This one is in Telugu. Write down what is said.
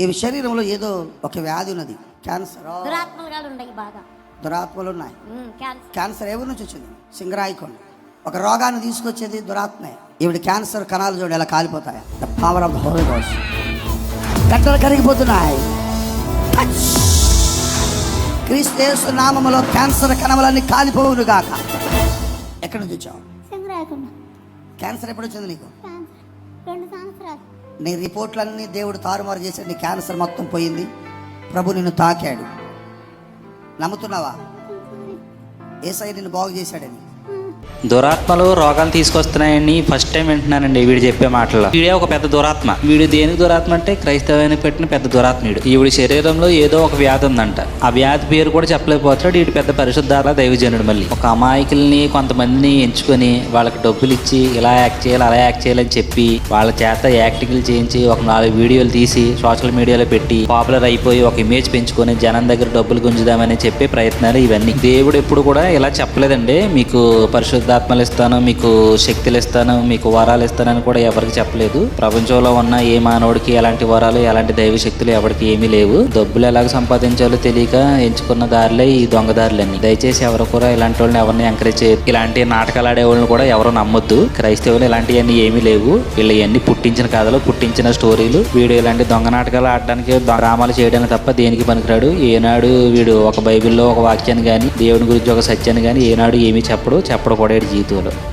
ఈ శరీరంలో ఏదో ఒక వ్యాధి ఉన్నది, క్యాన్సర్. దురాత్మలు ఉన్నాయి. క్యాన్సర్ ఎవరి నుంచి వచ్చింది? సింగరాయికొండ. ఒక రోగాన్ని తీసుకొచ్చేది దురాత్మే. ఈవిడ క్యాన్సర్ కణాలు చూడండి ఎలా కాలిపోతాయి. The power of the holy ghost. గట్టలు కరిగిపోతున్నాయి. క్రీస్తు యేసు నామములో క్యాన్సర్ కణములన్నీ కాలిపోవును గాక. ఎక్కడి నుంచి వచ్చావు? క్యాన్సర్ ఎప్పుడు వచ్చింది నీకు? 2 సంవత్సరాలు. నీ రిపోర్ట్లన్నీ దేవుడు తారుమారు చేశాడు. నీ క్యాన్సర్ మొత్తం పోయింది. ప్రభు నిన్ను తాకాడు. నమ్ముతున్నావా? యేసయ్య నిన్ను బాగు చేశాడని. దురాత్మలు రోగాలు తీసుకొస్తున్నాయని ఫస్ట్ టైం వింటున్నానండి వీడు చెప్పే మాటల్లో. వీడే ఒక పెద్ద దురాత్మ. వీడు దేనికి దురాత్మ అంటే క్రైస్తవానికి పెట్టిన పెద్ద దురాత్మీడు. ఈవిడి శరీరంలో ఏదో ఒక వ్యాధి ఉందంట. ఆ వ్యాధి పేరు కూడా చెప్పలేకపోతాడు. వీడు పెద్ద పరిశుద్ధాల దైవజనుడు. మళ్ళీ ఒక అమాయకుల్ని కొంతమందిని ఎంచుకొని వాళ్ళకి డబ్బులు ఇచ్చి ఇలా యాక్ట్ చేయాలి అలా యాక్ట్ చేయాలని చెప్పి వాళ్ళ చేత యాక్టింగ్లు చేయించి ఒక 4 వీడియోలు తీసి సోషల్ మీడియాలో పెట్టి పాపులర్ అయిపోయి ఒక ఇమేజ్ పెంచుకొని జనం దగ్గర డబ్బులు గుంజుదామని చెప్పే ప్రయత్నాలు ఇవన్నీ. దేవుడు ఎప్పుడు కూడా ఇలా చెప్పలేదండి. మీకు పరిశుద్ధాత్మలు ఇస్తాను, మీకు శక్తులు ఇస్తాను, మీకు వరాలు ఇస్తానని కూడా ఎవరికి చెప్పలేదు. ప్రపంచంలో ఉన్న ఏ మానవుడికి ఎలాంటి వరాలు ఎలాంటి దైవ శక్తులు ఎవరికి ఏమీ లేవు. డబ్బులు ఎలాగ సంపాదించాలో తెలియక ఎంచుకున్న దారులే ఈ దొంగ దారులన్నీ. దయచేసి ఎవరు కూడా ఇలాంటి వాళ్ళని ఎవరిని ఎంకరేజ్ చేయరు. ఇలాంటి నాటకాలు ఆడే వాళ్ళని కూడా ఎవరు నమ్మొద్దు. క్రైస్తవులు ఇలాంటివన్నీ ఏమీ లేవు. వీళ్ళు ఇవన్నీ పుట్టించిన కథలు, పుట్టించిన స్టోరీలు. వీడు ఇలాంటి దొంగ నాటకాలు ఆడడానికి డ్రామాలు చేయడానికి తప్ప దేనికి పనికిరాడు. ఏనాడు వీడు ఒక బైబిల్లో ఒక వాక్యాన్ని కానీ దేవుని గురించి ఒక సత్యాన్ని కానీ ఏనాడు ఏమీ చెప్పడు కూడా జీవితంలో.